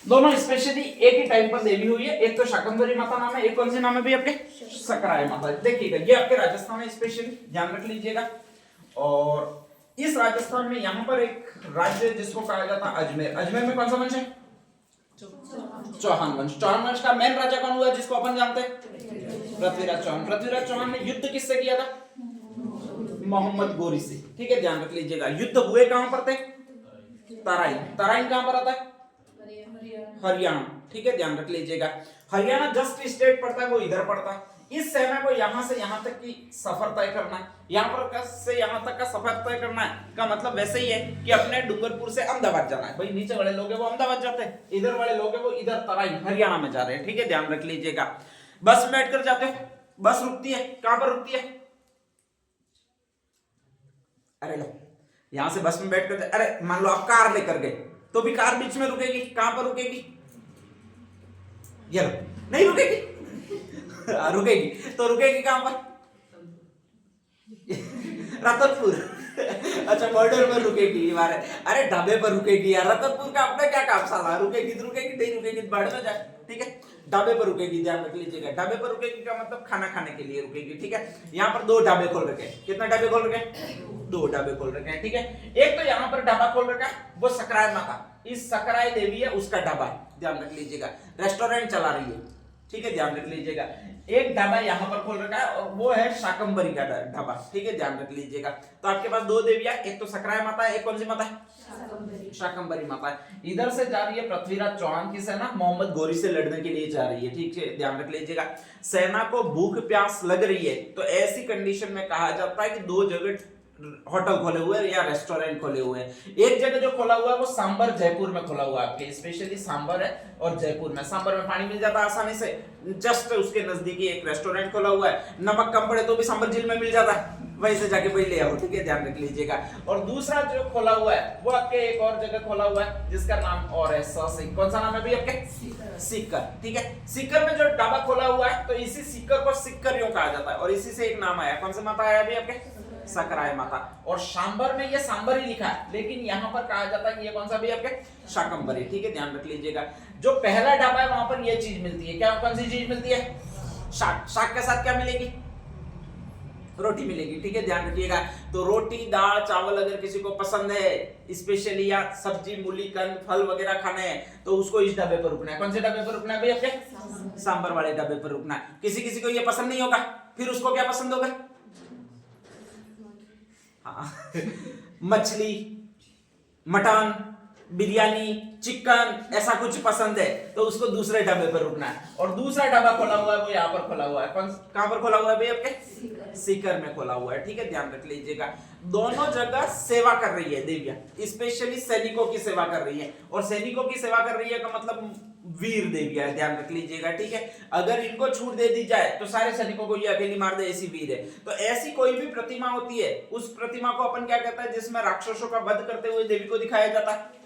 दोनों स्पेशली एक ही टाइम पर देवी हुई है। एक तो शाकंभरी माता नाम है, एक कौन सी नाम है भाई आपके? सकराय माता। देखिएगा ये आपके राजस्थान है, स्पेशली ध्यान रख लीजिएगा। और इस राजस्थान में यहाँ पर एक राज्य है जिसको कहा जाता है अजमेर। अजमेर में कौन सा वंश है? चौहान वंश। चौहान वंश का मेन राजा कौन हुआ जिसको अपन जानते हैं? पृथ्वीराज चौहान। पृथ्वीराज चौहान ने युद्ध किससे किया था? मोहम्मद गोरी से। ठीक है, ध्यान रख लीजिएगा। युद्ध हुए कहां पर थे? तराइन। तराइन कहां पर आता है? हरियाणा। ठीक है, ध्यान रख लीजिएगा। हरियाणा जस्ट स्टेट पड़ता है, वो इधर पड़ता है। इस सेना को यहां से यहां तक की सफर तय करना है, यहां पर से यहां तक का सफर तय करना है का मतलब वैसे ही है कि अपने डूंगरपुर से अहमदाबाद जाना है। भाई नीचे वाले लोग हैं वो अहमदाबाद जाते हैं, इधर वाले लोग हैं वो इधर तराइन हरियाणा में जा रहे हैं। ठीक है, ध्यान रख लीजिएगा। बस में बैठकर जाते हो, बस रुकती है कहां पर रुकती है? अरे लो, यहां से बस में बैठकर, अरे मान लो आप कार लेकर गए तो भी कार बीच में रुकेगी, कहां पर रुकेगी? ये लो, नहीं रुकेगी। रुकेगी तो रुकेगी कहां पर? रतनपुर। अच्छा, बॉर्डर पर रुकेगी। अरे ढाबे पर रुकेगी यार। रतनपुर का अपना क्या काम साला, रुकेगी तो रुकेगी, नहीं रुकेगी तो बाढ़ में जाए। ठीक है, ढाबे पर रुकेगी, ध्यान रख लीजिएगा। ढाबे पर रुकेगी का मतलब खाना खाने के लिए रुकेगी। ठीक है, यहाँ पर 2 ढाबे खोल रखे हैं। कितना ढाबे खोल रखे हैं? 2 ढाबे खोल रखे हैं। ठीक है, एक तो यहाँ पर ढाबा खोल रखा है, वो सकराय माता, इस सकराय देवी है उसका ढाबा, ध्यान रख लीजिएगा। रेस्टोरेंट चला रही है। ठीक है, ध्यान रख लीजिएगा। एक ढाबा यहाँ पर खोल रखा है और वो है शाकंभरी का ढाबा। ठीक है, ध्यान रख लीजिएगा। तो आपके पास 2 देवियां, एक तो सकराय माता है, एक कौन सी माता है? शाकंभरी माता है। इधर से जा रही है पृथ्वीराज चौहान की सेना, मोहम्मद गोरी से लड़ने के लिए जा रही है। ठीक है, ध्यान रख लीजिएगा। सेना को भूख प्यास लग रही है तो ऐसी कंडीशन में कहा जाता है कि 2 जगह होटल खोले हुए हैं या रेस्टोरेंट खोले हुए हैं। एक जगह जो खोला हुआ है वो सांबर जयपुर में खोला हुआ है, आपके स्पेशली सांबर है और जयपुर में। सांबर में पानी मिल जाता है आसानी से, जस्ट उसके नजदीकी एक रेस्टोरेंट खोला हुआ है। नमक कम पड़े तो भी सांबर झील में मिल जाता है, वहीं से जाके वही ले आओ। ठीक है, ध्यान रख लीजिएगा। और दूसरा जो खोला हुआ है वो आपके एक और जगह खोला हुआ है जिसका नाम और है ससिक। कौन सा नाम है भाई आपके? सीकर। ठीक है, सीकर में जो ढाबा खोला हुआ है तो इसी सीकर को सिक्कर यूं कहा जाता है और इसी से एक नाम आया। कौन सा माता आया अभी आपके? सकराय माता। और सांबर में ये सांबर ही लिखा है लेकिन यहाँ पर कहा जाता है कि ये कौन सा भी आपके? शाकंभरी। ठीक है, ध्यान रख लीजिएगा। जो पहला ढाबा है वहां पर ये चीज मिलती है। क्या, कौन सी चीज मिलती है? शाक। शाक के साथ क्या मिलेगी? रोटी मिलेगी। ठीक है, ध्यान रखिएगा। तो रोटी दाल चावल अगर किसी को पसंद है स्पेशली, या सब्जी मूली कंद फल वगैरह खाने हैं तो उसको इस ढाबे पर रुकना है। कौन से ढाबे पर रुकना है भाई आपके? सांबर वाले ढाबे पर रुकना है। किसी किसी को ये पसंद नहीं होगा, फिर उसको क्या पसंद होगा? मछली, मटन, बिरयानी, चिकन ऐसा कुछ पसंद है तो उसको दूसरे ढाबे पर रुकना है। और दूसरा ढाबा खोला हुआ है वो यहाँ पर खोला हुआ है। कहां पर खोला हुआ है भाई आपके? सीकर में खोला हुआ है। ठीक है, ध्यान रख लीजिएगा। दोनों जगह सेवा कर रही है देवियां, स्पेशली सैनिकों की सेवा कर रही है। और सैनिकों की सेवा कर रही है का मतलब वीर देवियां है, ध्यान रख लीजिएगा। ठीक है, अगर इनको छूट दे दी जाए तो सारे सैनिकों को ये अकेली मार दे, ऐसी वीर है। तो ऐसी कोई भी प्रतिमा होती है उस प्रतिमा को अपन क्या कहते हैं? जिसमें राक्षसों का वध करते हुए देवी को दिखाया जाता है,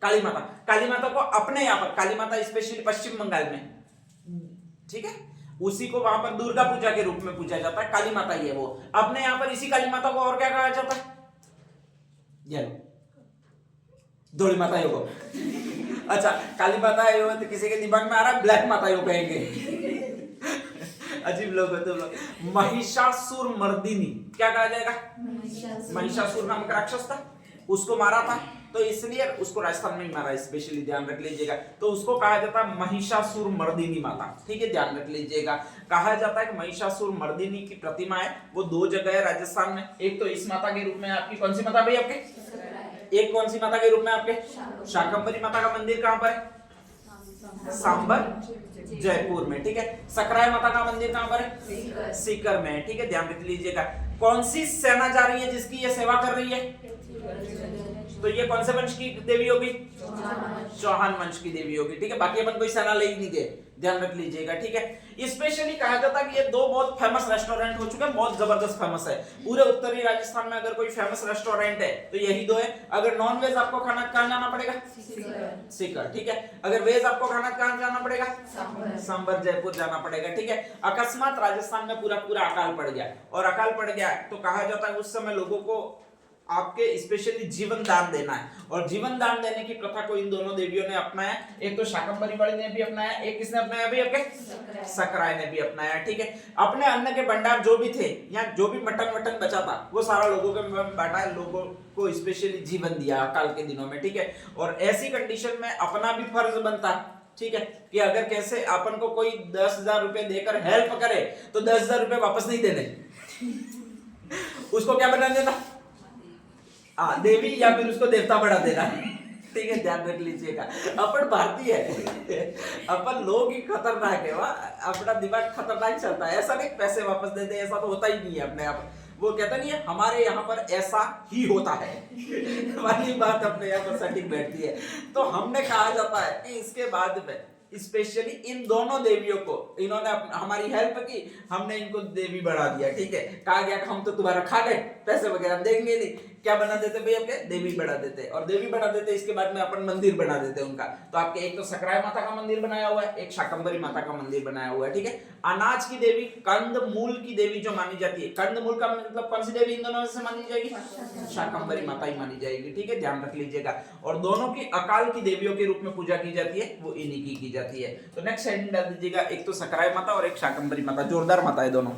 काली माता। काली माता को अपने यहाँ पर, काली माता स्पेशली पश्चिम बंगाल में, ठीक है, उसी को वहां पर दुर्गा पूजा के रूप में पूजा जाता है। काली माता ही है वो। अपने यहाँ पर इसी काली माता को और क्या कहा जाता है? धोली माता यो। अच्छा, काली माता यो तो किसी के दिमाग में आ रहा है ब्लैक माता यो कहेंगे। अजीब लोग है तुम लोग। महिषासुर मर्दिनी क्या कहा जाएगा? महिषासुर नाम का राक्षस था, उसको मारा था तो इसलिए उसको राजस्थान में ही मारा, स्पेशली ध्यान रख लीजिएगा। तो उसको कहा जाता है महिषासुर मर्दिनी माता। ठीक है, ध्यान रख लीजिएगा। कहा जाता है कि महिषासुर मर्दिनी की प्रतिमा है वो 2 जगह है राजस्थान में। एक तो इस माता के रूप में आपकी, कौन सी माता भाई आपके? एक कौन सी माता के रूप में आपके? शाकंभरी माता का मंदिर कहां पर है? सांबर जयपुर में। ठीक है, सकराय माता का मंदिर कहां पर है? सीकर में। ठीक है, ध्यान रख लीजिएगा। कौन सी सेना जा रही है जिसकी ये सेवा कर रही है? तो ये कौन से वंश की देवी होगी? चौहान वंश की देवी होगी। ठीक है, बाकी अपन कोई सेना ले ही नहीं गए, ध्यान रख लीजिएगा। ठीक है, स्पेशली कहा जाता है कि ये 2 बहुत फेमस रेस्टोरेंट हो चुके हैं, बहुत जबरदस्त फेमस है। पूरे उत्तरी राजस्थान में अगर कोई फेमस रेस्टोरेंट है तो यही 2 है। अगर नॉन वेज आपको खाना कहां जाना पड़ेगा? सीकर। ठीक है, अगर वेज आपको खाना कहां जाना पड़ेगा? सांबर जयपुर जाना पड़ेगा। ठीक है, अकस्मात राजस्थान में पूरा अकाल पड़ गया और अकाल पड़ गया तो कहा जाता है उस समय लोगों को आपके स्पेशली जीवन दान देना है, और जीवन दान देने की प्रथा को इन दोनों देवियों ने अपनाया। एक तो शाकंभरी बलि ने भी अपनाया, एक किसने अपनाया भाई? आपके सकराय ने भी अपनाया। ठीक है, अपने अन्न के भंडार जो भी थे या जो भी मटन वटन बचा था वो सारा लोगों के बांटा, लोगों को स्पेशली जीवन दिया अकाल के दिनों में। ठीक है, और ऐसी कंडीशन में अपना भी फर्ज बनता, ठीक है, कि अगर कैसे अपन को कोई 10,000 रुपए देकर हेल्प करे तो 10,000 रुपए वापस नहीं देने, उसको क्या बना देना? देवी, या फिर उसको देवता बढ़ा देना। ठीक है, ध्यान रख लीजिएगा। अपन भारतीय है, अपन लोग ही खतरनाक है, वाह, अपना दिमाग खतरनाक चलता है। ऐसा नहीं पैसे वापस दे दे, ऐसा तो होता ही नहीं है अपने आप। वो कहता नहीं है हमारे यहाँ पर ऐसा ही होता है वाली बात अपने यहाँ पर सटीक बैठती है। तो हमने कहा जाता है कि इसके बाद में स्पेशली इन दोनों देवियों को, इन्होंने हमारी हेल्प की, हमने इनको देवी बढ़ा दिया। ठीक है, कहा गया हम तो तुम्हारा खा गए, पैसे वगैरह देंगे नहीं, क्या बना देते भाई? आपके देवी बढ़ा देते, और देवी बढ़ा देते इसके बाद में अपन मंदिर बना देते उनका। तो आपके एक तो सकराय माता का मंदिर बनाया हुआ है, एक शाकंभरी माता का मंदिर बनाया हुआ है। ठीक है, अनाज की देवी, कंद मूल की देवी जो मानी जाती है, कंद मूल का मतलब कौन सी देवी इन दोनों में से मानी जाएगी? शाकंभरी माता ही मानी जाएगी। ठीक है, ध्यान रख लीजिएगा। और दोनों की अकाल की देवियों के रूप में पूजा की जाती है, वो इन्हीं की जाती है। तो नेक्स्ट हेडिंग डाल दीजिएगा, एक तो सकराय माता और एक शाकंभरी माता, जोरदार माता है दोनों।